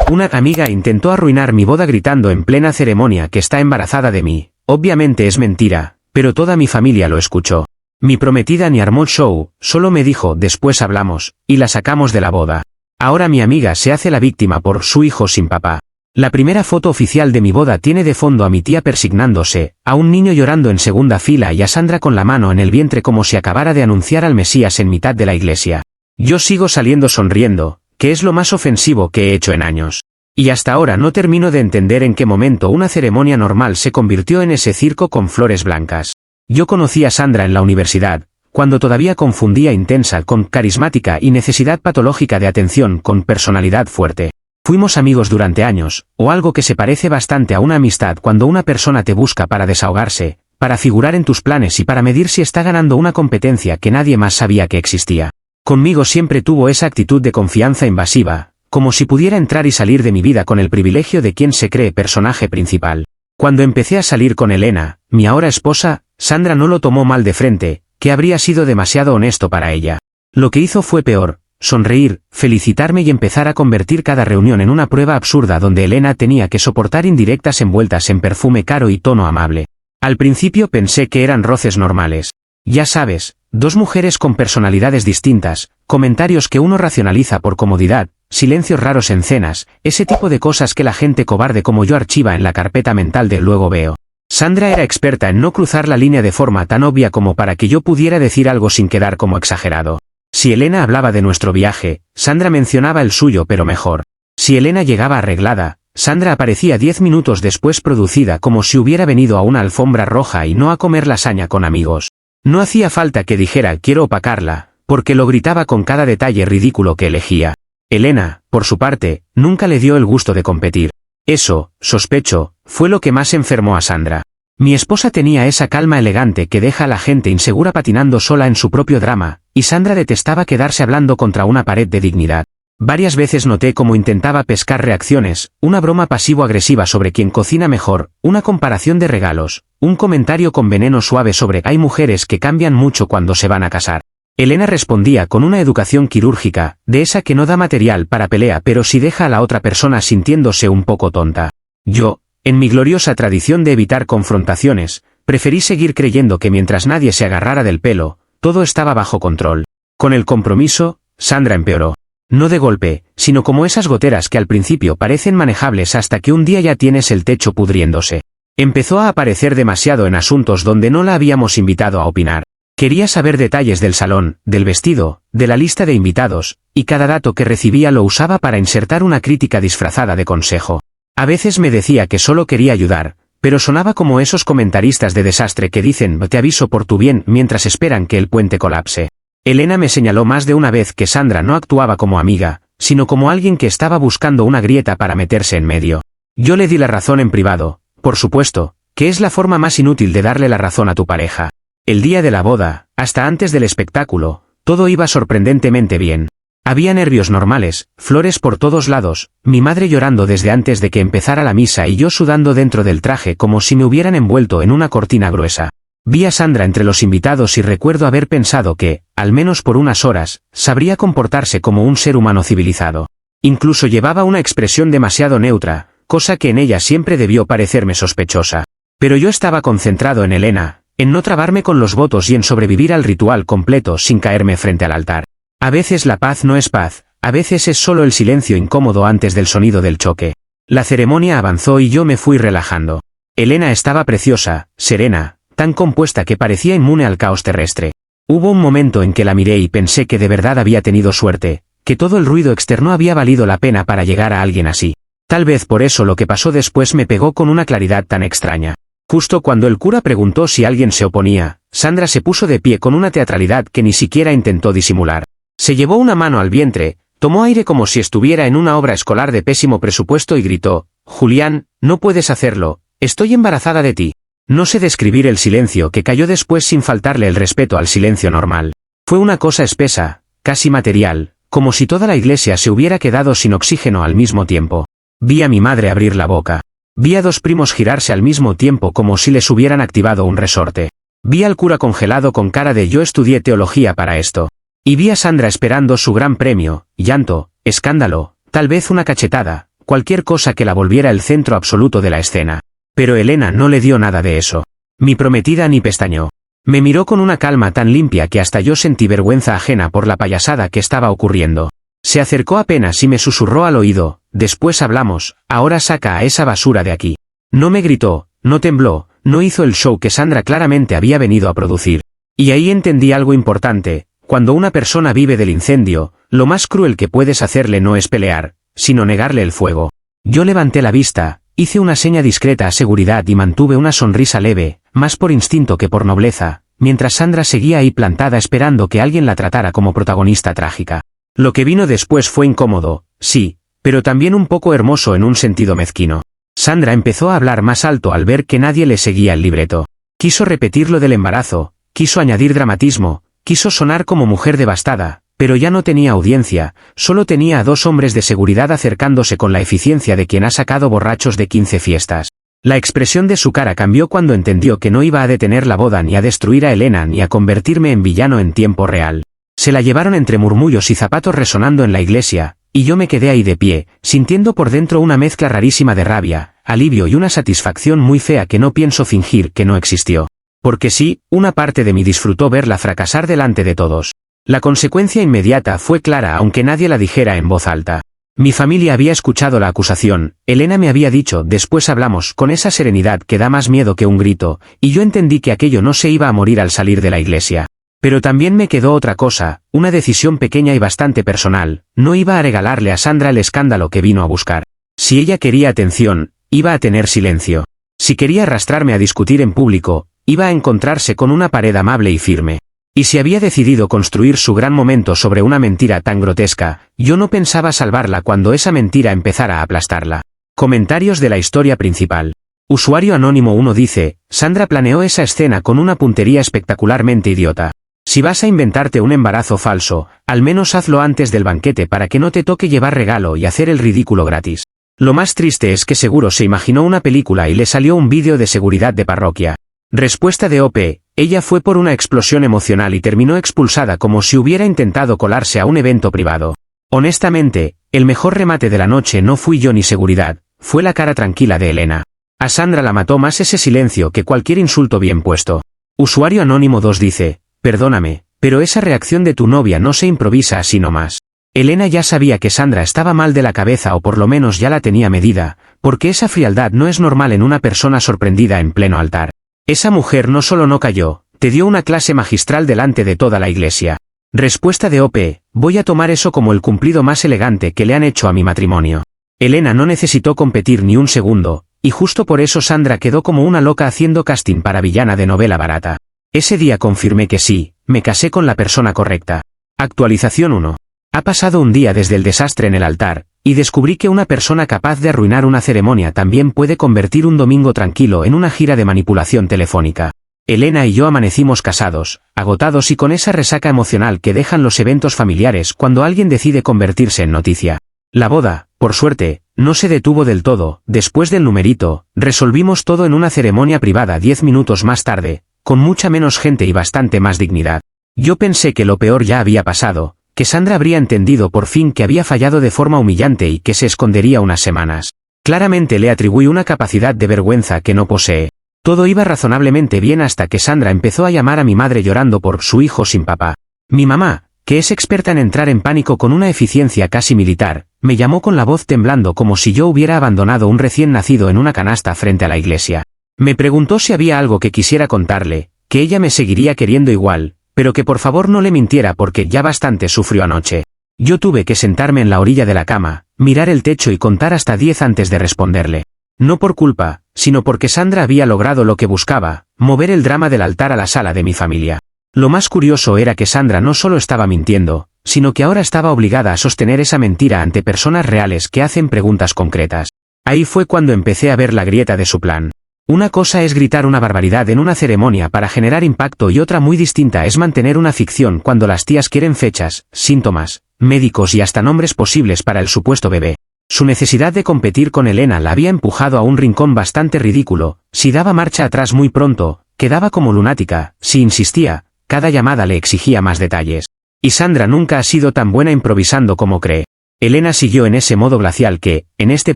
Una amiga intentó arruinar mi boda gritando en plena ceremonia que está embarazada de mí. Obviamente es mentira, pero toda mi familia lo escuchó. Mi prometida ni armó el show, solo me dijo después hablamos, y la sacamos de la boda. Ahora mi amiga se hace la víctima por su hijo sin papá. La primera foto oficial de mi boda tiene de fondo a mi tía persignándose, a un niño llorando en segunda fila y a Sandra con la mano en el vientre como si acabara de anunciar al Mesías en mitad de la iglesia. Yo sigo saliendo sonriendo, que es lo más ofensivo que he hecho en años. Y hasta ahora no termino de entender en qué momento una ceremonia normal se convirtió en ese circo con flores blancas. Yo conocí a Sandra en la universidad, cuando todavía confundía intensa con carismática y necesidad patológica de atención con personalidad fuerte. Fuimos amigos durante años, o algo que se parece bastante a una amistad cuando una persona te busca para desahogarse, para figurar en tus planes y para medir si está ganando una competencia que nadie más sabía que existía. Conmigo siempre tuvo esa actitud de confianza invasiva, como si pudiera entrar y salir de mi vida con el privilegio de quien se cree personaje principal. Cuando empecé a salir con Elena, mi ahora esposa, Sandra no lo tomó mal de frente, que habría sido demasiado honesto para ella. Lo que hizo fue peor. Sonreír, felicitarme y empezar a convertir cada reunión en una prueba absurda donde Elena tenía que soportar indirectas envueltas en perfume caro y tono amable. Al principio pensé que eran roces normales. Ya sabes, dos mujeres con personalidades distintas, comentarios que uno racionaliza por comodidad, silencios raros en cenas, ese tipo de cosas que la gente cobarde como yo archiva en la carpeta mental de luego veo. Sandra era experta en no cruzar la línea de forma tan obvia como para que yo pudiera decir algo sin quedar como exagerado. Si Elena hablaba de nuestro viaje, Sandra mencionaba el suyo pero mejor. Si Elena llegaba arreglada, Sandra aparecía 10 minutos después producida como si hubiera venido a una alfombra roja y no a comer lasaña con amigos. No hacía falta que dijera quiero opacarla, porque lo gritaba con cada detalle ridículo que elegía. Elena, por su parte, nunca le dio el gusto de competir. Eso, sospecho, fue lo que más enfermó a Sandra. Mi esposa tenía esa calma elegante que deja a la gente insegura patinando sola en su propio drama, y Sandra detestaba quedarse hablando contra una pared de dignidad. Varias veces noté cómo intentaba pescar reacciones, una broma pasivo-agresiva sobre quien cocina mejor, una comparación de regalos, un comentario con veneno suave sobre hay mujeres que cambian mucho cuando se van a casar. Elena respondía con una educación quirúrgica, de esa que no da material para pelea pero sí deja a la otra persona sintiéndose un poco tonta. Yo, en mi gloriosa tradición de evitar confrontaciones, preferí seguir creyendo que mientras nadie se agarrara del pelo, todo estaba bajo control. Con el compromiso, Sandra empeoró. No de golpe, sino como esas goteras que al principio parecen manejables hasta que un día ya tienes el techo pudriéndose. Empezó a aparecer demasiado en asuntos donde no la habíamos invitado a opinar. Quería saber detalles del salón, del vestido, de la lista de invitados, y cada dato que recibía lo usaba para insertar una crítica disfrazada de consejo. A veces me decía que solo quería ayudar, pero sonaba como esos comentaristas de desastre que dicen te aviso por tu bien mientras esperan que el puente colapse. Elena me señaló más de una vez que Sandra no actuaba como amiga, sino como alguien que estaba buscando una grieta para meterse en medio. Yo le di la razón en privado, por supuesto, que es la forma más inútil de darle la razón a tu pareja. El día de la boda, hasta antes del espectáculo, todo iba sorprendentemente bien. Había nervios normales, flores por todos lados, mi madre llorando desde antes de que empezara la misa y yo sudando dentro del traje como si me hubieran envuelto en una cortina gruesa. Vi a Sandra entre los invitados y recuerdo haber pensado que, al menos por unas horas, sabría comportarse como un ser humano civilizado. Incluso llevaba una expresión demasiado neutra, cosa que en ella siempre debió parecerme sospechosa. Pero yo estaba concentrado en Elena, en no trabarme con los votos y en sobrevivir al ritual completo sin caerme frente al altar. A veces la paz no es paz, a veces es solo el silencio incómodo antes del sonido del choque. La ceremonia avanzó y yo me fui relajando. Elena estaba preciosa, serena, tan compuesta que parecía inmune al caos terrestre. Hubo un momento en que la miré y pensé que de verdad había tenido suerte, que todo el ruido externo había valido la pena para llegar a alguien así. Tal vez por eso lo que pasó después me pegó con una claridad tan extraña. Justo cuando el cura preguntó si alguien se oponía, Sandra se puso de pie con una teatralidad que ni siquiera intentó disimular. Se llevó una mano al vientre, tomó aire como si estuviera en una obra escolar de pésimo presupuesto y gritó, «Julián, no puedes hacerlo, estoy embarazada de ti». No sé describir el silencio que cayó después sin faltarle el respeto al silencio normal. Fue una cosa espesa, casi material, como si toda la iglesia se hubiera quedado sin oxígeno al mismo tiempo. Vi a mi madre abrir la boca. Vi a dos primos girarse al mismo tiempo como si les hubieran activado un resorte. Vi al cura congelado con cara de yo estudié teología para esto. Y vi a Sandra esperando su gran premio, llanto, escándalo, tal vez una cachetada, cualquier cosa que la volviera el centro absoluto de la escena. Pero Elena no le dio nada de eso. Mi prometida ni pestañeó. Me miró con una calma tan limpia que hasta yo sentí vergüenza ajena por la payasada que estaba ocurriendo. Se acercó apenas y me susurró al oído: después hablamos, ahora saca a esa basura de aquí. No me gritó, no tembló, no hizo el show que Sandra claramente había venido a producir. Y ahí entendí algo importante: cuando una persona vive del incendio, lo más cruel que puedes hacerle no es pelear, sino negarle el fuego. Yo levanté la vista, hice una seña discreta a seguridad y mantuve una sonrisa leve, más por instinto que por nobleza, mientras Sandra seguía ahí plantada esperando que alguien la tratara como protagonista trágica. Lo que vino después fue incómodo, sí, pero también un poco hermoso en un sentido mezquino. Sandra empezó a hablar más alto al ver que nadie le seguía el libreto. Quiso repetir lo del embarazo, quiso añadir dramatismo, quiso sonar como mujer devastada, pero ya no tenía audiencia, solo tenía a dos hombres de seguridad acercándose con la eficiencia de quien ha sacado borrachos de 15 fiestas. La expresión de su cara cambió cuando entendió que no iba a detener la boda ni a destruir a Elena ni a convertirme en villano en tiempo real. Se la llevaron entre murmullos y zapatos resonando en la iglesia, y yo me quedé ahí de pie, sintiendo por dentro una mezcla rarísima de rabia, alivio y una satisfacción muy fea que no pienso fingir que no existió. Porque sí, una parte de mí disfrutó verla fracasar delante de todos. La consecuencia inmediata fue clara aunque nadie la dijera en voz alta. Mi familia había escuchado la acusación, Elena me había dicho después hablamos con esa serenidad que da más miedo que un grito, y yo entendí que aquello no se iba a morir al salir de la iglesia. Pero también me quedó otra cosa, una decisión pequeña y bastante personal: no iba a regalarle a Sandra el escándalo que vino a buscar. Si ella quería atención, iba a tener silencio. Si quería arrastrarme a discutir en público, iba a encontrarse con una pared amable y firme. Y si había decidido construir su gran momento sobre una mentira tan grotesca, yo no pensaba salvarla cuando esa mentira empezara a aplastarla. Comentarios de la historia principal. Usuario Anónimo 1 dice: Sandra planeó esa escena con una puntería espectacularmente idiota. Si vas a inventarte un embarazo falso, al menos hazlo antes del banquete para que no te toque llevar regalo y hacer el ridículo gratis. Lo más triste es que seguro se imaginó una película y le salió un vídeo de seguridad de parroquia. Respuesta de OP: ella fue por una explosión emocional y terminó expulsada como si hubiera intentado colarse a un evento privado. Honestamente, el mejor remate de la noche no fui yo ni seguridad, fue la cara tranquila de Elena. A Sandra la mató más ese silencio que cualquier insulto bien puesto. Usuario Anónimo 2 dice: perdóname, pero esa reacción de tu novia no se improvisa así nomás. Elena ya sabía que Sandra estaba mal de la cabeza, o por lo menos ya la tenía medida, porque esa frialdad no es normal en una persona sorprendida en pleno altar. Esa mujer no solo no cayó, te dio una clase magistral delante de toda la iglesia. Respuesta de OP: voy a tomar eso como el cumplido más elegante que le han hecho a mi matrimonio. Elena no necesitó competir ni un segundo, y justo por eso Sandra quedó como una loca haciendo casting para villana de novela barata. Ese día confirmé que sí, me casé con la persona correcta. Actualización 1. Ha pasado un día desde el desastre en el altar, y descubrí que una persona capaz de arruinar una ceremonia también puede convertir un domingo tranquilo en una gira de manipulación telefónica. Elena y yo amanecimos casados, agotados y con esa resaca emocional que dejan los eventos familiares cuando alguien decide convertirse en noticia. La boda, por suerte, no se detuvo del todo. Después del numerito, resolvimos todo en una ceremonia privada 10 minutos más tarde, con mucha menos gente y bastante más dignidad. Yo pensé que lo peor ya había pasado, que Sandra habría entendido por fin que había fallado de forma humillante y que se escondería unas semanas. Claramente le atribuí una capacidad de vergüenza que no posee. Todo iba razonablemente bien hasta que Sandra empezó a llamar a mi madre llorando por su hijo sin papá. Mi mamá, que es experta en entrar en pánico con una eficiencia casi militar, me llamó con la voz temblando como si yo hubiera abandonado un recién nacido en una canasta frente a la iglesia. Me preguntó si había algo que quisiera contarle, que ella me seguiría queriendo igual, pero que por favor no le mintiera porque ya bastante sufrió anoche. Yo tuve que sentarme en la orilla de la cama, mirar el techo y contar hasta 10 antes de responderle. No por culpa, sino porque Sandra había logrado lo que buscaba: mover el drama del altar a la sala de mi familia. Lo más curioso era que Sandra no solo estaba mintiendo, sino que ahora estaba obligada a sostener esa mentira ante personas reales que hacen preguntas concretas. Ahí fue cuando empecé a ver la grieta de su plan. Una cosa es gritar una barbaridad en una ceremonia para generar impacto y otra muy distinta es mantener una ficción cuando las tías quieren fechas, síntomas, médicos y hasta nombres posibles para el supuesto bebé. Su necesidad de competir con Elena la había empujado a un rincón bastante ridículo. Si daba marcha atrás muy pronto, quedaba como lunática. Si insistía, cada llamada le exigía más detalles. Y Sandra nunca ha sido tan buena improvisando como cree. Elena siguió en ese modo glacial que, en este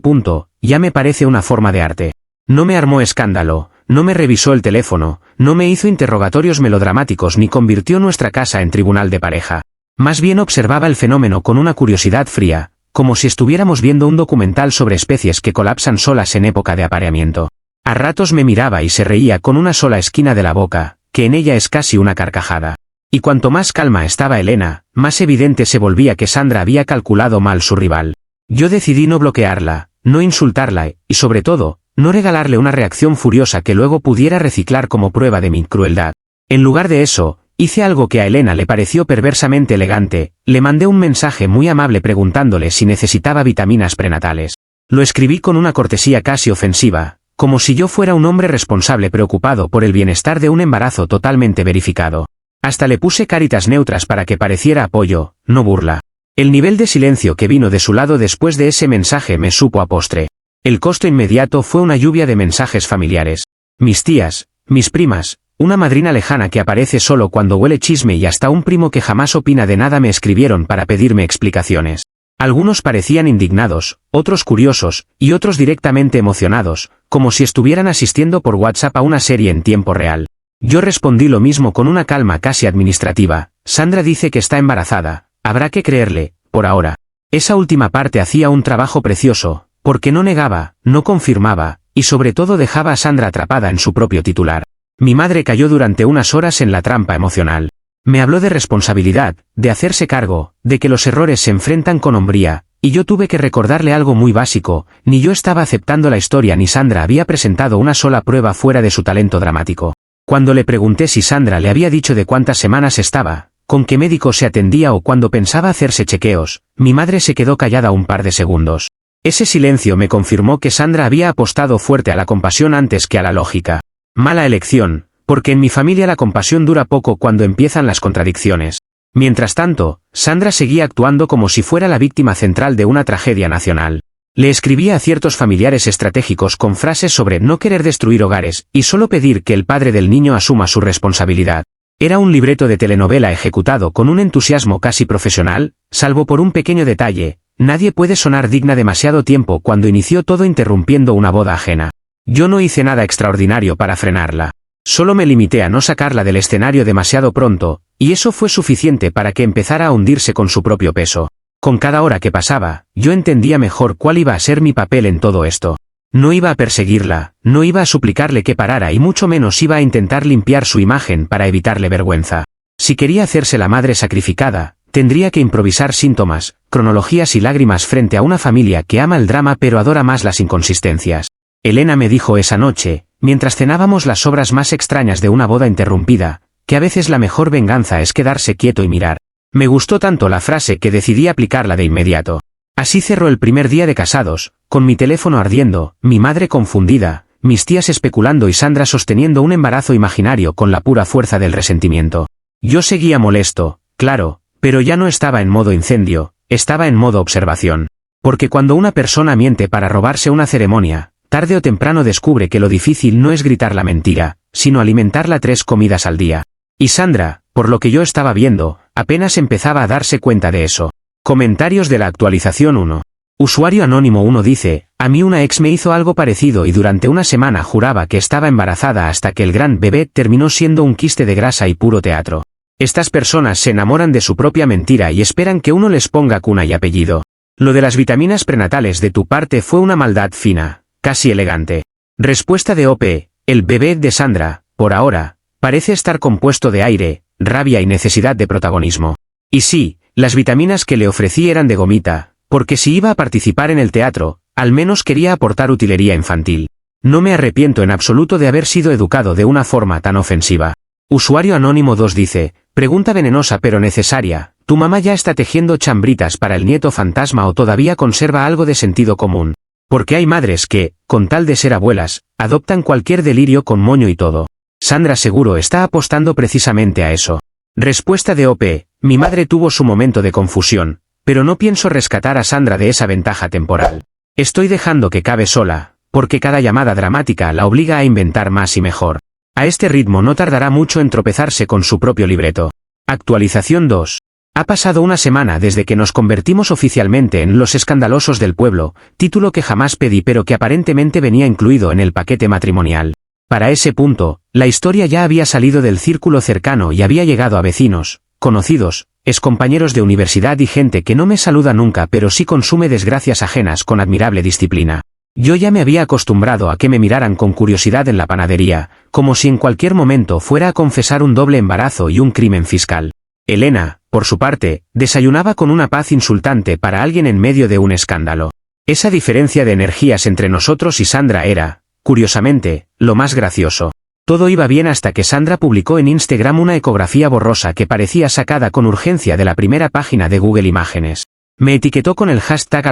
punto, ya me parece una forma de arte. No me armó escándalo, no me revisó el teléfono, no me hizo interrogatorios melodramáticos ni convirtió nuestra casa en tribunal de pareja. Más bien observaba el fenómeno con una curiosidad fría, como si estuviéramos viendo un documental sobre especies que colapsan solas en época de apareamiento. A ratos me miraba y se reía con una sola esquina de la boca, que en ella es casi una carcajada. Y cuanto más calma estaba Elena, más evidente se volvía que Sandra había calculado mal su rival. Yo decidí no bloquearla, no insultarla y, sobre todo, no regalarle una reacción furiosa que luego pudiera reciclar como prueba de mi crueldad. En lugar de eso, hice algo que a Elena le pareció perversamente elegante, le mandé un mensaje muy amable preguntándole si necesitaba vitaminas prenatales. Lo escribí con una cortesía casi ofensiva, como si yo fuera un hombre responsable preocupado por el bienestar de un embarazo totalmente verificado. Hasta le puse caritas neutras para que pareciera apoyo, no burla. El nivel de silencio que vino de su lado después de ese mensaje me supo a postre. El costo inmediato fue una lluvia de mensajes familiares. Mis tías, mis primas, una madrina lejana que aparece solo cuando huele chisme y hasta un primo que jamás opina de nada me escribieron para pedirme explicaciones. Algunos parecían indignados, otros curiosos, y otros directamente emocionados, como si estuvieran asistiendo por WhatsApp a una serie en tiempo real. Yo respondí lo mismo con una calma casi administrativa. Sandra dice que está embarazada, habrá que creerle, por ahora. Esa última parte hacía un trabajo precioso, porque no negaba, no confirmaba, y sobre todo dejaba a Sandra atrapada en su propio titular. Mi madre cayó durante unas horas en la trampa emocional. Me habló de responsabilidad, de hacerse cargo, de que los errores se enfrentan con hombría, y yo tuve que recordarle algo muy básico: ni yo estaba aceptando la historia ni Sandra había presentado una sola prueba fuera de su talento dramático. Cuando le pregunté si Sandra le había dicho de cuántas semanas estaba, con qué médico se atendía o cuándo pensaba hacerse chequeos, mi madre se quedó callada un par de segundos. Ese silencio me confirmó que Sandra había apostado fuerte a la compasión antes que a la lógica. Mala elección, porque en mi familia la compasión dura poco cuando empiezan las contradicciones. Mientras tanto, Sandra seguía actuando como si fuera la víctima central de una tragedia nacional. Le escribía a ciertos familiares estratégicos con frases sobre no querer destruir hogares y solo pedir que el padre del niño asuma su responsabilidad. Era un libreto de telenovela ejecutado con un entusiasmo casi profesional, salvo por un pequeño detalle: nadie puede sonar digna demasiado tiempo cuando inició todo interrumpiendo una boda ajena. Yo no hice nada extraordinario para frenarla. Solo me limité a no sacarla del escenario demasiado pronto, y eso fue suficiente para que empezara a hundirse con su propio peso. Con cada hora que pasaba, yo entendía mejor cuál iba a ser mi papel en todo esto. No iba a perseguirla, no iba a suplicarle que parara y mucho menos iba a intentar limpiar su imagen para evitarle vergüenza. Si quería hacerse la madre sacrificada, tendría que improvisar síntomas, cronologías y lágrimas frente a una familia que ama el drama pero adora más las inconsistencias. Elena me dijo esa noche, mientras cenábamos las obras más extrañas de una boda interrumpida, que a veces la mejor venganza es quedarse quieto y mirar. Me gustó tanto la frase que decidí aplicarla de inmediato. Así cerró el primer día de casados, con mi teléfono ardiendo, mi madre confundida, mis tías especulando y Sandra sosteniendo un embarazo imaginario con la pura fuerza del resentimiento. Yo seguía molesto, claro, pero ya no estaba en modo incendio, estaba en modo observación. Porque cuando una persona miente para robarse una ceremonia, tarde o temprano descubre que lo difícil no es gritar la mentira, sino alimentarla 3 comidas al día. Y Sandra, por lo que yo estaba viendo, apenas empezaba a darse cuenta de eso. Comentarios de la actualización 1. Usuario anónimo 1 dice: a mí una ex me hizo algo parecido y durante una semana juraba que estaba embarazada hasta que el gran bebé terminó siendo un quiste de grasa y puro teatro. Estas personas se enamoran de su propia mentira y esperan que uno les ponga cuna y apellido. Lo de las vitaminas prenatales de tu parte fue una maldad fina, casi elegante. Respuesta de OP: el bebé de Sandra, por ahora, parece estar compuesto de aire, rabia y necesidad de protagonismo. Y sí, las vitaminas que le ofrecí eran de gomita, porque si iba a participar en el teatro, al menos quería aportar utilería infantil. No me arrepiento en absoluto de haber sido educado de una forma tan ofensiva. Usuario anónimo 2 dice: pregunta venenosa pero necesaria, ¿tu mamá ya está tejiendo chambritas para el nieto fantasma o todavía conserva algo de sentido común? Porque hay madres que, con tal de ser abuelas, adoptan cualquier delirio con moño y todo. Sandra seguro está apostando precisamente a eso. Respuesta de OP: mi madre tuvo su momento de confusión, pero no pienso rescatar a Sandra de esa ventaja temporal. Estoy dejando que cabe sola, porque cada llamada dramática la obliga a inventar más y mejor. A este ritmo no tardará mucho en tropezarse con su propio libreto. Actualización 2. Ha pasado una semana desde que nos convertimos oficialmente en los escandalosos del pueblo, título que jamás pedí pero que aparentemente venía incluido en el paquete matrimonial. Para ese punto, la historia ya había salido del círculo cercano y había llegado a vecinos, conocidos, excompañeros de universidad y gente que no me saluda nunca pero sí consume desgracias ajenas con admirable disciplina. Yo ya me había acostumbrado a que me miraran con curiosidad en la panadería, como si en cualquier momento fuera a confesar un doble embarazo y un crimen fiscal. Elena, por su parte, desayunaba con una paz insultante para alguien en medio de un escándalo. Esa diferencia de energías entre nosotros y Sandra era, curiosamente, lo más gracioso. Todo iba bien hasta que Sandra publicó en Instagram una ecografía borrosa que parecía sacada con urgencia de la primera página de Google Imágenes. Me etiquetó con el hashtag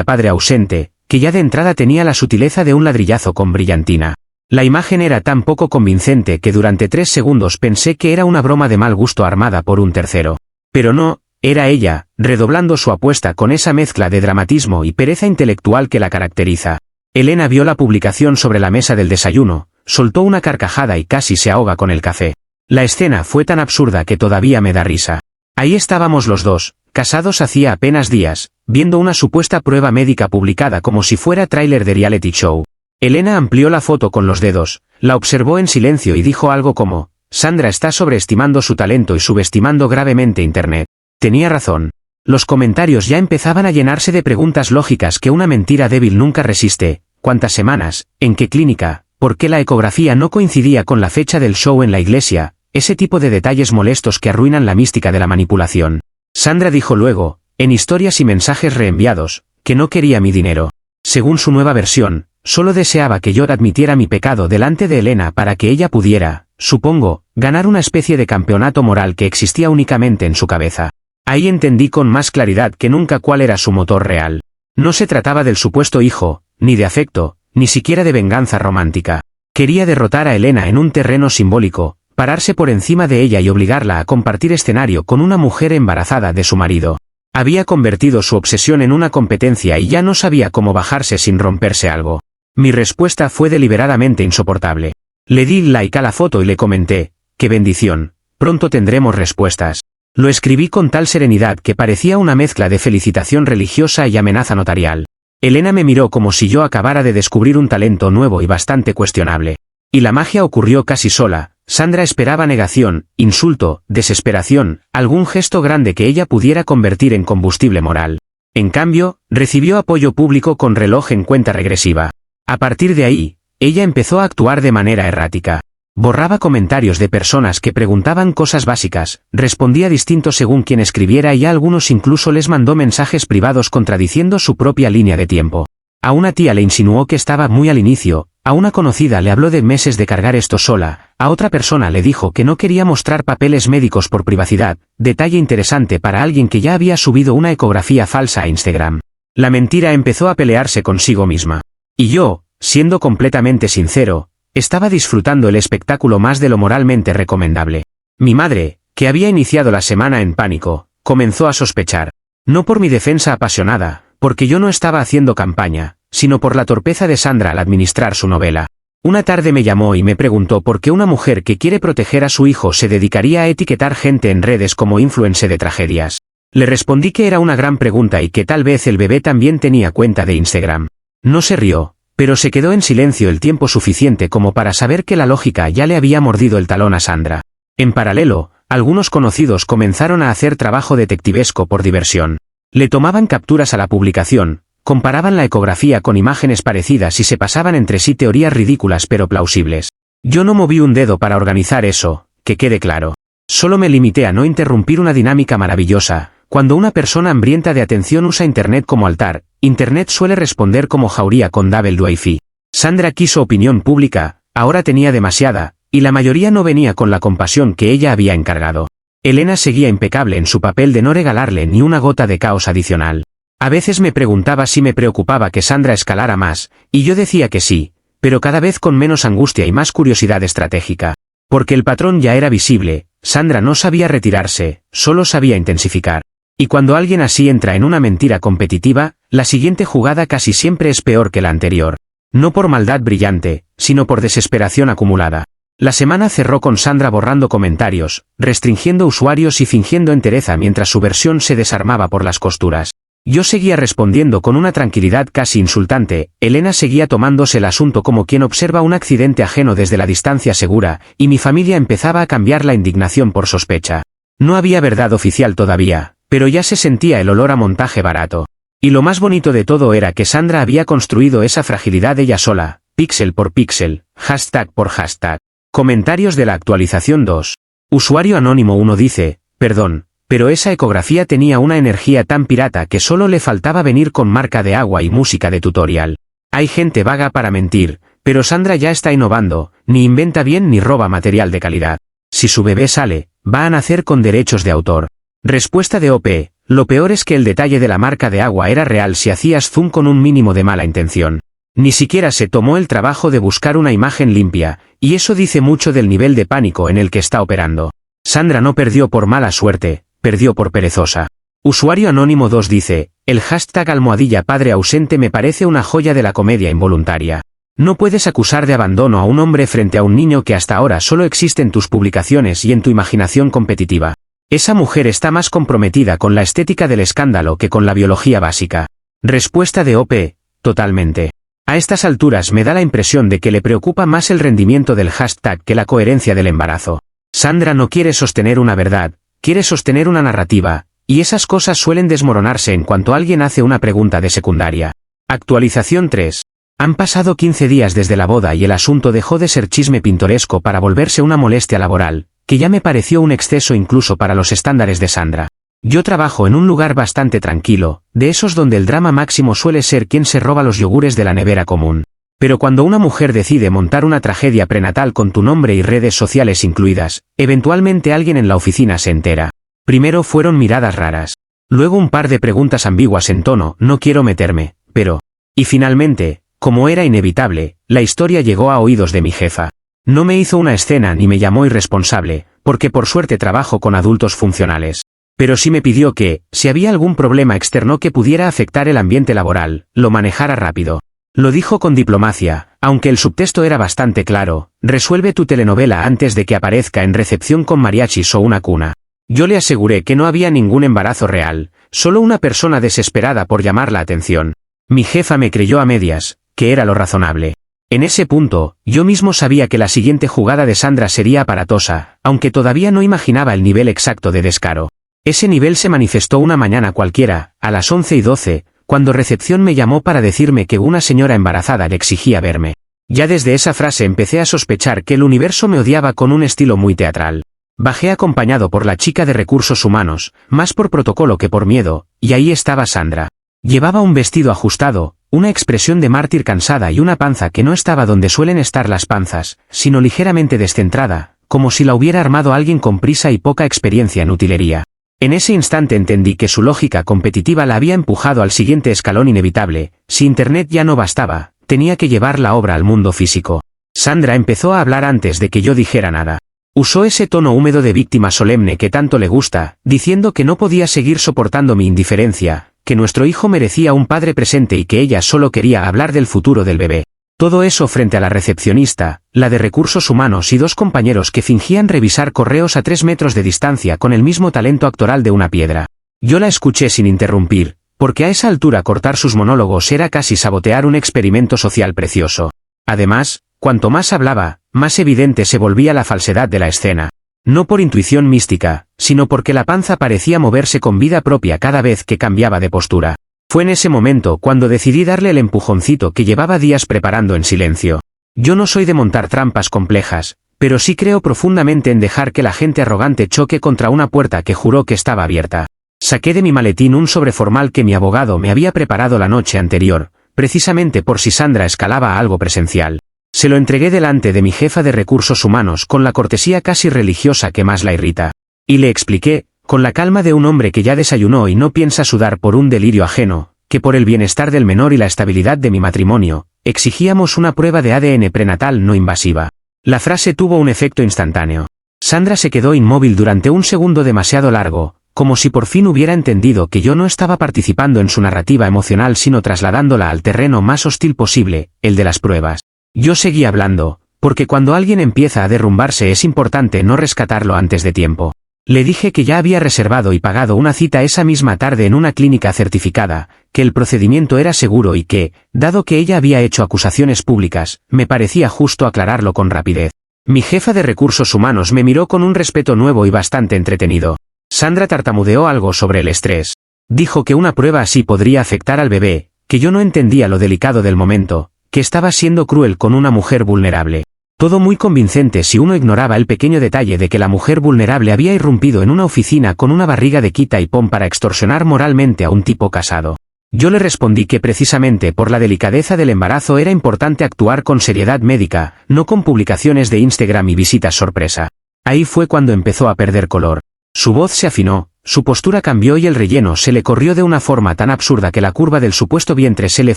#padre ausente, que ya de entrada tenía la sutileza de un ladrillazo con brillantina. La imagen era tan poco convincente que durante 3 segundos pensé que era una broma de mal gusto armada por un tercero. Pero no, era ella, redoblando su apuesta con esa mezcla de dramatismo y pereza intelectual que la caracteriza. Elena vio la publicación sobre la mesa del desayuno, soltó una carcajada y casi se ahoga con el café. La escena fue tan absurda que todavía me da risa. Ahí estábamos los dos, casados hacía apenas días, viendo una supuesta prueba médica publicada como si fuera tráiler de reality show. Elena amplió la foto con los dedos, la observó en silencio y dijo algo como: Sandra está sobreestimando su talento y subestimando gravemente Internet. Tenía razón. Los comentarios ya empezaban a llenarse de preguntas lógicas que una mentira débil nunca resiste. ¿Cuántas semanas? ¿En qué clínica? ¿Por qué la ecografía no coincidía con la fecha del show en la iglesia? Ese tipo de detalles molestos que arruinan la mística de la manipulación. Sandra dijo luego, en historias y mensajes reenviados, que no quería mi dinero. Según su nueva versión, solo deseaba que yo admitiera mi pecado delante de Elena para que ella pudiera, supongo, ganar una especie de campeonato moral que existía únicamente en su cabeza. Ahí entendí con más claridad que nunca cuál era su motor real. No se trataba del supuesto hijo, ni de afecto, ni siquiera de venganza romántica. Quería derrotar a Elena en un terreno simbólico, pararse por encima de ella y obligarla a compartir escenario con una mujer embarazada de su marido. Había convertido su obsesión en una competencia y ya no sabía cómo bajarse sin romperse algo. Mi respuesta fue deliberadamente insoportable. Le di like a la foto y le comenté: ¡qué bendición! Pronto tendremos respuestas. Lo escribí con tal serenidad que parecía una mezcla de felicitación religiosa y amenaza notarial. Elena me miró como si yo acabara de descubrir un talento nuevo y bastante cuestionable. Y la magia ocurrió casi sola. Sandra esperaba negación, insulto, desesperación, algún gesto grande que ella pudiera convertir en combustible moral. En cambio, recibió apoyo público con reloj en cuenta regresiva. A partir de ahí, ella empezó a actuar de manera errática. Borraba comentarios de personas que preguntaban cosas básicas, respondía distinto según quien escribiera y a algunos incluso les mandó mensajes privados contradiciendo su propia línea de tiempo. A una tía le insinuó que estaba muy al inicio, a una conocida le habló de meses de cargar esto sola, a otra persona le dijo que no quería mostrar papeles médicos por privacidad, detalle interesante para alguien que ya había subido una ecografía falsa a Instagram. La mentira empezó a pelearse consigo misma. Y yo, siendo completamente sincero, estaba disfrutando el espectáculo más de lo moralmente recomendable. Mi madre, que había iniciado la semana en pánico, comenzó a sospechar. No por mi defensa apasionada, porque yo no estaba haciendo campaña, sino por la torpeza de Sandra al administrar su novela. Una tarde me llamó y me preguntó por qué una mujer que quiere proteger a su hijo se dedicaría a etiquetar gente en redes como influencer de tragedias. Le respondí que era una gran pregunta y que tal vez el bebé también tenía cuenta de Instagram. No se rió, pero se quedó en silencio el tiempo suficiente como para saber que la lógica ya le había mordido el talón a Sandra. En paralelo, algunos conocidos comenzaron a hacer trabajo detectivesco por diversión. Le tomaban capturas a la publicación, comparaban la ecografía con imágenes parecidas y se pasaban entre sí teorías ridículas pero plausibles. Yo no moví un dedo para organizar eso, que quede claro. Solo me limité a no interrumpir una dinámica maravillosa. Cuando una persona hambrienta de atención usa Internet como altar, Internet suele responder como jauría con double wifi. Sandra quiso opinión pública, ahora tenía demasiada, y la mayoría no venía con la compasión que ella había encargado. Elena seguía impecable en su papel de no regalarle ni una gota de caos adicional. A veces me preguntaba si me preocupaba que Sandra escalara más, y yo decía que sí, pero cada vez con menos angustia y más curiosidad estratégica. Porque el patrón ya era visible, Sandra no sabía retirarse, solo sabía intensificar. Y cuando alguien así entra en una mentira competitiva, la siguiente jugada casi siempre es peor que la anterior. No por maldad brillante, sino por desesperación acumulada. La semana cerró con Sandra borrando comentarios, restringiendo usuarios y fingiendo entereza mientras su versión se desarmaba por las costuras. Yo seguía respondiendo con una tranquilidad casi insultante, Elena seguía tomándose el asunto como quien observa un accidente ajeno desde la distancia segura, y mi familia empezaba a cambiar la indignación por sospecha. No había verdad oficial todavía, pero ya se sentía el olor a montaje barato. Y lo más bonito de todo era que Sandra había construido esa fragilidad ella sola, píxel por píxel, hashtag por hashtag. Comentarios de la actualización 2. Usuario anónimo 1 dice, perdón, pero esa ecografía tenía una energía tan pirata que solo le faltaba venir con marca de agua y música de tutorial. Hay gente vaga para mentir, pero Sandra ya está innovando, ni inventa bien ni roba material de calidad. Si su bebé sale, va a nacer con derechos de autor. Respuesta de OP, lo peor es que el detalle de la marca de agua era real si hacías zoom con un mínimo de mala intención. Ni siquiera se tomó el trabajo de buscar una imagen limpia, y eso dice mucho del nivel de pánico en el que está operando. Sandra no perdió por mala suerte, perdió por perezosa. Usuario anónimo 2 dice, el hashtag almohadilla padre ausente me parece una joya de la comedia involuntaria. No puedes acusar de abandono a un hombre frente a un niño que hasta ahora solo existe en tus publicaciones y en tu imaginación competitiva. Esa mujer está más comprometida con la estética del escándalo que con la biología básica. Respuesta de OP, totalmente. A estas alturas me da la impresión de que le preocupa más el rendimiento del hashtag que la coherencia del embarazo. Sandra no quiere sostener una verdad, quiere sostener una narrativa, y esas cosas suelen desmoronarse en cuanto alguien hace una pregunta de secundaria. Actualización 3. Han pasado 15 días desde la boda y el asunto dejó de ser chisme pintoresco para volverse una molestia laboral, que ya me pareció un exceso incluso para los estándares de Sandra. Yo trabajo en un lugar bastante tranquilo, de esos donde el drama máximo suele ser quien se roba los yogures de la nevera común. Pero cuando una mujer decide montar una tragedia prenatal con tu nombre y redes sociales incluidas, eventualmente alguien en la oficina se entera. Primero fueron miradas raras. Luego un par de preguntas ambiguas en tono, no quiero meterme, pero... Y finalmente, como era inevitable, la historia llegó a oídos de mi jefa. No me hizo una escena ni me llamó irresponsable, porque por suerte trabajo con adultos funcionales. Pero sí me pidió que, si había algún problema externo que pudiera afectar el ambiente laboral, lo manejara rápido. Lo dijo con diplomacia, aunque el subtexto era bastante claro, resuelve tu telenovela antes de que aparezca en recepción con mariachis o una cuna. Yo le aseguré que no había ningún embarazo real, solo una persona desesperada por llamar la atención. Mi jefa me creyó a medias, que era lo razonable. En ese punto, yo mismo sabía que la siguiente jugada de Sandra sería aparatosa, aunque todavía no imaginaba el nivel exacto de descaro. Ese nivel se manifestó una mañana cualquiera, a las 11:12, cuando recepción me llamó para decirme que una señora embarazada le exigía verme. Ya desde esa frase empecé a sospechar que el universo me odiaba con un estilo muy teatral. Bajé acompañado por la chica de recursos humanos, más por protocolo que por miedo, y ahí estaba Sandra. Llevaba un vestido ajustado, una expresión de mártir cansada y una panza que no estaba donde suelen estar las panzas, sino ligeramente descentrada, como si la hubiera armado alguien con prisa y poca experiencia en utilería. En ese instante entendí que su lógica competitiva la había empujado al siguiente escalón inevitable. Si Internet ya no bastaba, tenía que llevar la obra al mundo físico. Sandra empezó a hablar antes de que yo dijera nada. Usó ese tono húmedo de víctima solemne que tanto le gusta, diciendo que no podía seguir soportando mi indiferencia, que nuestro hijo merecía un padre presente y que ella solo quería hablar del futuro del bebé. Todo eso frente a la recepcionista, la de recursos humanos y dos compañeros que fingían revisar correos a 3 metros de distancia con el mismo talento actoral de una piedra. Yo la escuché sin interrumpir, porque a esa altura cortar sus monólogos era casi sabotear un experimento social precioso. Además, cuanto más hablaba, más evidente se volvía la falsedad de la escena. No por intuición mística, sino porque la panza parecía moverse con vida propia cada vez que cambiaba de postura. Fue en ese momento cuando decidí darle el empujoncito que llevaba días preparando en silencio. Yo no soy de montar trampas complejas, pero sí creo profundamente en dejar que la gente arrogante choque contra una puerta que juró que estaba abierta. Saqué de mi maletín un sobre formal que mi abogado me había preparado la noche anterior, precisamente por si Sandra escalaba a algo presencial. Se lo entregué delante de mi jefa de recursos humanos con la cortesía casi religiosa que más la irrita. Y le expliqué, con la calma de un hombre que ya desayunó y no piensa sudar por un delirio ajeno, que por el bienestar del menor y la estabilidad de mi matrimonio, exigíamos una prueba de ADN prenatal no invasiva. La frase tuvo un efecto instantáneo. Sandra se quedó inmóvil durante un segundo demasiado largo, como si por fin hubiera entendido que yo no estaba participando en su narrativa emocional sino trasladándola al terreno más hostil posible, el de las pruebas. Yo seguí hablando, porque cuando alguien empieza a derrumbarse es importante no rescatarlo antes de tiempo. Le dije que ya había reservado y pagado una cita esa misma tarde en una clínica certificada, que el procedimiento era seguro y que, dado que ella había hecho acusaciones públicas, me parecía justo aclararlo con rapidez. Mi jefa de recursos humanos me miró con un respeto nuevo y bastante entretenido. Sandra tartamudeó algo sobre el estrés. Dijo que una prueba así podría afectar al bebé, que yo no entendía lo delicado del momento, que estaba siendo cruel con una mujer vulnerable. Todo muy convincente si uno ignoraba el pequeño detalle de que la mujer vulnerable había irrumpido en una oficina con una barriga de quita y pon para extorsionar moralmente a un tipo casado. Yo le respondí que precisamente por la delicadeza del embarazo era importante actuar con seriedad médica, no con publicaciones de Instagram y visitas sorpresa. Ahí fue cuando empezó a perder color. Su voz se afinó, su postura cambió y el relleno se le corrió de una forma tan absurda que la curva del supuesto vientre se le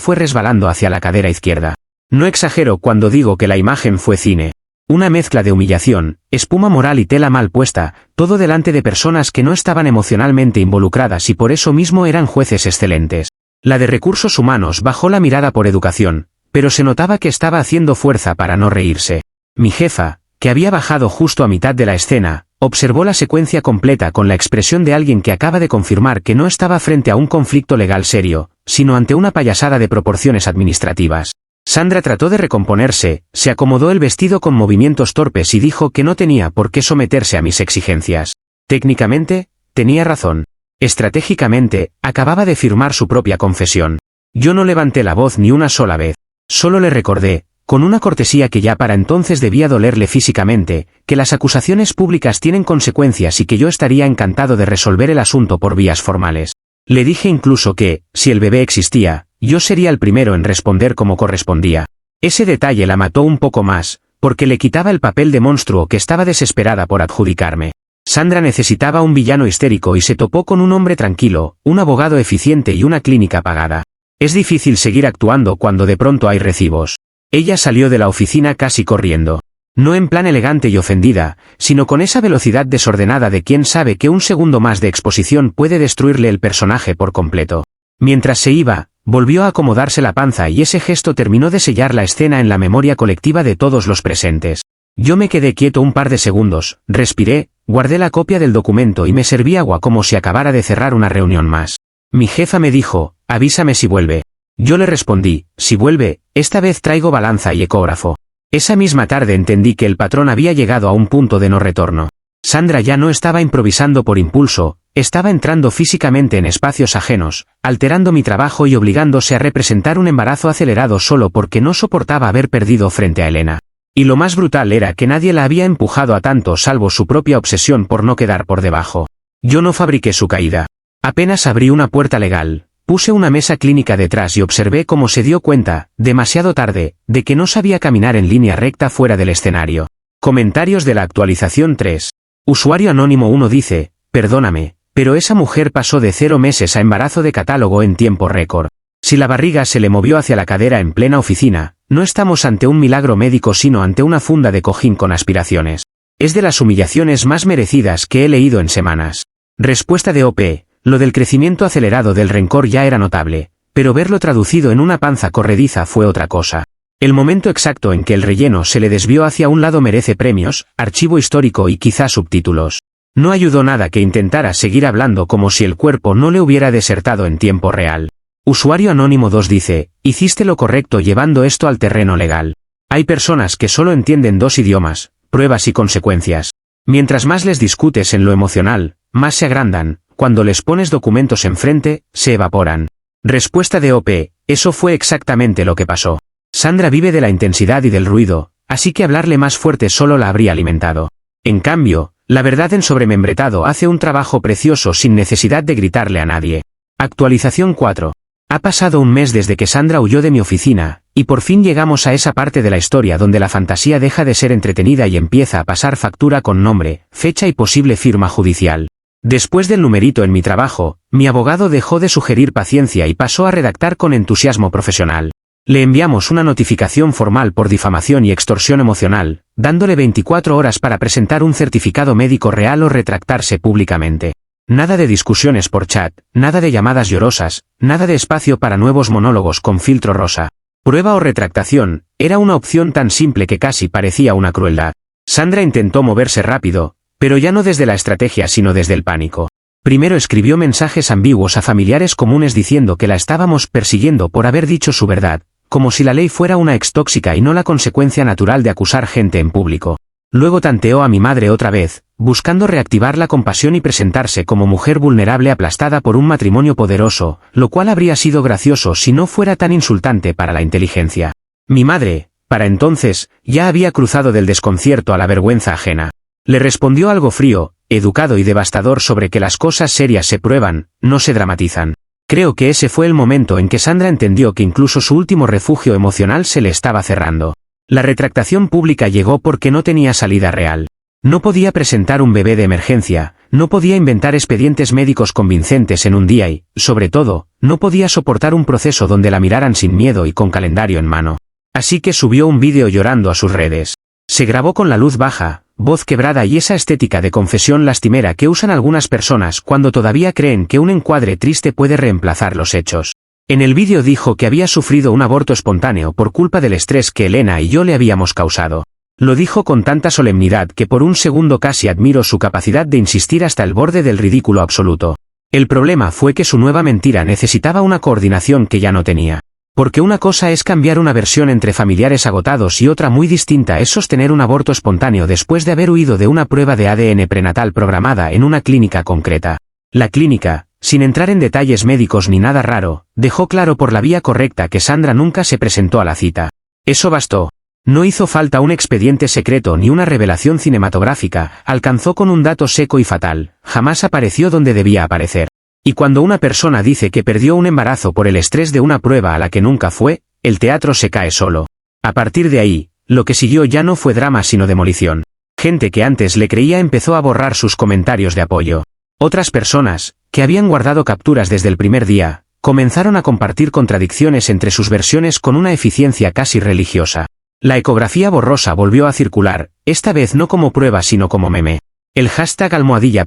fue resbalando hacia la cadera izquierda. No exagero cuando digo que la imagen fue cine. Una mezcla de humillación, espuma moral y tela mal puesta, todo delante de personas que no estaban emocionalmente involucradas y por eso mismo eran jueces excelentes. La de recursos humanos bajó la mirada por educación, pero se notaba que estaba haciendo fuerza para no reírse. Mi jefa, que había bajado justo a mitad de la escena, observó la secuencia completa con la expresión de alguien que acaba de confirmar que no estaba frente a un conflicto legal serio, sino ante una payasada de proporciones administrativas. Sandra trató de recomponerse, se acomodó el vestido con movimientos torpes y dijo que no tenía por qué someterse a mis exigencias. Técnicamente, tenía razón. Estratégicamente, acababa de firmar su propia confesión. Yo no levanté la voz ni una sola vez. Solo le recordé, con una cortesía que ya para entonces debía dolerle físicamente, que las acusaciones públicas tienen consecuencias y que yo estaría encantado de resolver el asunto por vías formales. Le dije incluso que, si el bebé existía, yo sería el primero en responder como correspondía. Ese detalle la mató un poco más, porque le quitaba el papel de monstruo que estaba desesperada por adjudicarme. Sandra necesitaba un villano histérico y se topó con un hombre tranquilo, un abogado eficiente y una clínica pagada. Es difícil seguir actuando cuando de pronto hay recibos. Ella salió de la oficina casi corriendo. No en plan elegante y ofendida, sino con esa velocidad desordenada de quien sabe que un segundo más de exposición puede destruirle el personaje por completo. Mientras se iba, volvió a acomodarse la panza y ese gesto terminó de sellar la escena en la memoria colectiva de todos los presentes. Yo me quedé quieto un par de segundos, respiré, guardé la copia del documento y me serví agua como si acabara de cerrar una reunión más. Mi jefa me dijo, avísame si vuelve. Yo le respondí, si vuelve, esta vez traigo balanza y ecógrafo. Esa misma tarde entendí que el patrón había llegado a un punto de no retorno. Sandra ya no estaba improvisando por impulso, estaba entrando físicamente en espacios ajenos, alterando mi trabajo y obligándose a representar un embarazo acelerado solo porque no soportaba haber perdido frente a Elena. Y lo más brutal era que nadie la había empujado a tanto salvo su propia obsesión por no quedar por debajo. Yo no fabriqué su caída. Apenas abrí una puerta legal, puse una mesa clínica detrás y observé cómo se dio cuenta, demasiado tarde, de que no sabía caminar en línea recta fuera del escenario. Comentarios de la actualización 3. Usuario anónimo 1 dice, perdóname, pero esa mujer pasó de 0 meses a embarazo de catálogo en tiempo récord. Si la barriga se le movió hacia la cadera en plena oficina, no estamos ante un milagro médico sino ante una funda de cojín con aspiraciones. Es de las humillaciones más merecidas que he leído en semanas. Respuesta de OP. Lo del crecimiento acelerado del rencor ya era notable, pero verlo traducido en una panza corrediza fue otra cosa. El momento exacto en que el relleno se le desvió hacia un lado merece premios, archivo histórico y quizá subtítulos. No ayudó nada que intentara seguir hablando como si el cuerpo no le hubiera desertado en tiempo real. Usuario anónimo 2 dice, hiciste lo correcto llevando esto al terreno legal. Hay personas que solo entienden 2 idiomas, pruebas y consecuencias. Mientras más les discutes en lo emocional, más se agrandan. Cuando les pones documentos enfrente, se evaporan. Respuesta de OP, eso fue exactamente lo que pasó. Sandra vive de la intensidad y del ruido, así que hablarle más fuerte solo la habría alimentado. En cambio, la verdad en sobremembretado hace un trabajo precioso sin necesidad de gritarle a nadie. Actualización 4. Ha pasado un mes desde que Sandra huyó de mi oficina, y por fin llegamos a esa parte de la historia donde la fantasía deja de ser entretenida y empieza a pasar factura con nombre, fecha y posible firma judicial. Después del numerito en mi trabajo, mi abogado dejó de sugerir paciencia y pasó a redactar con entusiasmo profesional. Le enviamos una notificación formal por difamación y extorsión emocional, dándole 24 horas para presentar un certificado médico real o retractarse públicamente. Nada de discusiones por chat, nada de llamadas llorosas, nada de espacio para nuevos monólogos con filtro rosa. Prueba o retractación, era una opción tan simple que casi parecía una crueldad. Sandra intentó moverse rápido, pero ya no desde la estrategia sino desde el pánico. Primero escribió mensajes ambiguos a familiares comunes diciendo que la estábamos persiguiendo por haber dicho su verdad, como si la ley fuera una ex tóxica y no la consecuencia natural de acusar gente en público. Luego tanteó a mi madre otra vez, buscando reactivar la compasión y presentarse como mujer vulnerable aplastada por un matrimonio poderoso, lo cual habría sido gracioso si no fuera tan insultante para la inteligencia. Mi madre, para entonces, ya había cruzado del desconcierto a la vergüenza ajena. Le respondió algo frío, educado y devastador sobre que las cosas serias se prueban, no se dramatizan. Creo que ese fue el momento en que Sandra entendió que incluso su último refugio emocional se le estaba cerrando. La retractación pública llegó porque no tenía salida real. No podía presentar un bebé de emergencia, no podía inventar expedientes médicos convincentes en un día y, sobre todo, no podía soportar un proceso donde la miraran sin miedo y con calendario en mano. Así que subió un vídeo llorando a sus redes. Se grabó con la luz baja, voz quebrada y esa estética de confesión lastimera que usan algunas personas cuando todavía creen que un encuadre triste puede reemplazar los hechos. En el vídeo dijo que había sufrido un aborto espontáneo por culpa del estrés que Elena y yo le habíamos causado. Lo dijo con tanta solemnidad que por un segundo casi admiro su capacidad de insistir hasta el borde del ridículo absoluto. El problema fue que su nueva mentira necesitaba una coordinación que ya no tenía. Porque una cosa es cambiar una versión entre familiares agotados y otra muy distinta es sostener un aborto espontáneo después de haber huido de una prueba de ADN prenatal programada en una clínica concreta. La clínica, sin entrar en detalles médicos ni nada raro, dejó claro por la vía correcta que Sandra nunca se presentó a la cita. Eso bastó. No hizo falta un expediente secreto ni una revelación cinematográfica, alcanzó con un dato seco y fatal, jamás apareció donde debía aparecer. Y cuando una persona dice que perdió un embarazo por el estrés de una prueba a la que nunca fue, el teatro se cae solo. A partir de ahí, lo que siguió ya no fue drama sino demolición. Gente que antes le creía empezó a borrar sus comentarios de apoyo. Otras personas, que habían guardado capturas desde el primer día, comenzaron a compartir contradicciones entre sus versiones con una eficiencia casi religiosa. La ecografía borrosa volvió a circular, esta vez no como prueba sino como meme. El hashtag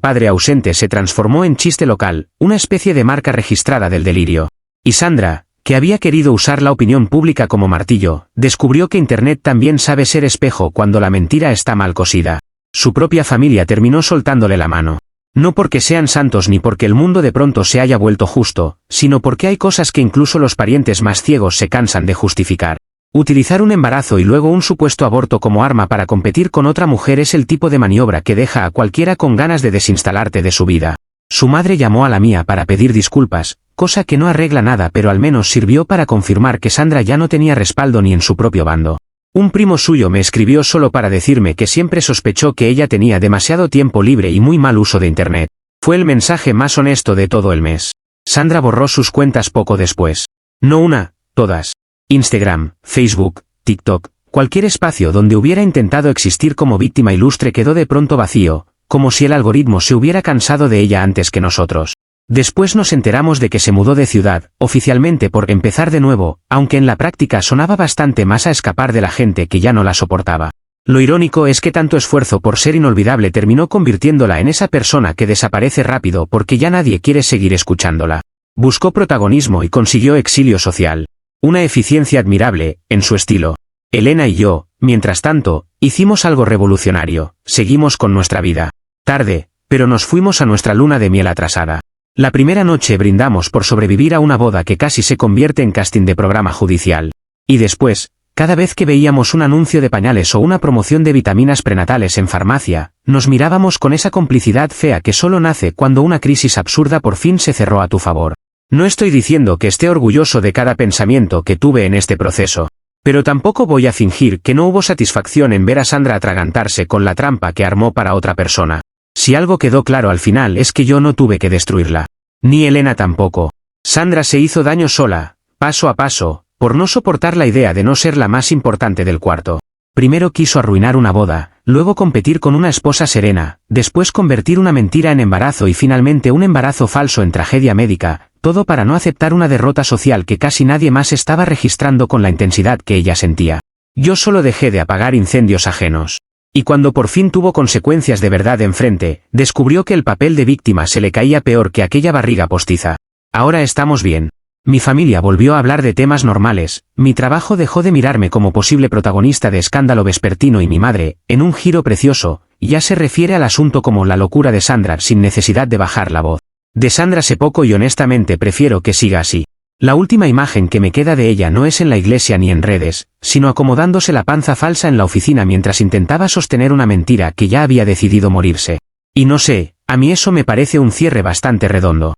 #padre ausente se transformó en chiste local, una especie de marca registrada del delirio. Y Sandra, que había querido usar la opinión pública como martillo, descubrió que Internet también sabe ser espejo cuando la mentira está mal cosida. Su propia familia terminó soltándole la mano. No porque sean santos ni porque el mundo de pronto se haya vuelto justo, sino porque hay cosas que incluso los parientes más ciegos se cansan de justificar. Utilizar un embarazo y luego un supuesto aborto como arma para competir con otra mujer es el tipo de maniobra que deja a cualquiera con ganas de desinstalarte de su vida. Su madre llamó a la mía para pedir disculpas, cosa que no arregla nada pero al menos sirvió para confirmar que Sandra ya no tenía respaldo ni en su propio bando. Un primo suyo me escribió solo para decirme que siempre sospechó que ella tenía demasiado tiempo libre y muy mal uso de Internet. Fue el mensaje más honesto de todo el mes. Sandra borró sus cuentas poco después. No una, todas. Instagram, Facebook, TikTok, cualquier espacio donde hubiera intentado existir como víctima ilustre quedó de pronto vacío, como si el algoritmo se hubiera cansado de ella antes que nosotros. Después nos enteramos de que se mudó de ciudad, oficialmente por empezar de nuevo, aunque en la práctica sonaba bastante más a escapar de la gente que ya no la soportaba. Lo irónico es que tanto esfuerzo por ser inolvidable terminó convirtiéndola en esa persona que desaparece rápido porque ya nadie quiere seguir escuchándola. Buscó protagonismo y consiguió exilio social. Una eficiencia admirable, en su estilo. Elena y yo, mientras tanto, hicimos algo revolucionario, seguimos con nuestra vida. Tarde, pero nos fuimos a nuestra luna de miel atrasada. La primera noche brindamos por sobrevivir a una boda que casi se convierte en casting de programa judicial. Y después, cada vez que veíamos un anuncio de pañales o una promoción de vitaminas prenatales en farmacia, nos mirábamos con esa complicidad fea que solo nace cuando una crisis absurda por fin se cerró a tu favor. No estoy diciendo que esté orgulloso de cada pensamiento que tuve en este proceso. Pero tampoco voy a fingir que no hubo satisfacción en ver a Sandra atragantarse con la trampa que armó para otra persona. Si algo quedó claro al final es que yo no tuve que destruirla. Ni Elena tampoco. Sandra se hizo daño sola, paso a paso, por no soportar la idea de no ser la más importante del cuarto. Primero quiso arruinar una boda, luego competir con una esposa serena, después convertir una mentira en embarazo y finalmente un embarazo falso en tragedia médica, todo para no aceptar una derrota social que casi nadie más estaba registrando con la intensidad que ella sentía. Yo solo dejé de apagar incendios ajenos. Y cuando por fin tuvo consecuencias de verdad enfrente, descubrió que el papel de víctima se le caía peor que aquella barriga postiza. Ahora estamos bien. Mi familia volvió a hablar de temas normales, mi trabajo dejó de mirarme como posible protagonista de escándalo vespertino y mi madre, en un giro precioso, ya se refiere al asunto como la locura de Sandra sin necesidad de bajar la voz. De Sandra sé poco y honestamente prefiero que siga así. La última imagen que me queda de ella no es en la iglesia ni en redes, sino acomodándose la panza falsa en la oficina mientras intentaba sostener una mentira que ya había decidido morirse. Y no sé, a mí eso me parece un cierre bastante redondo.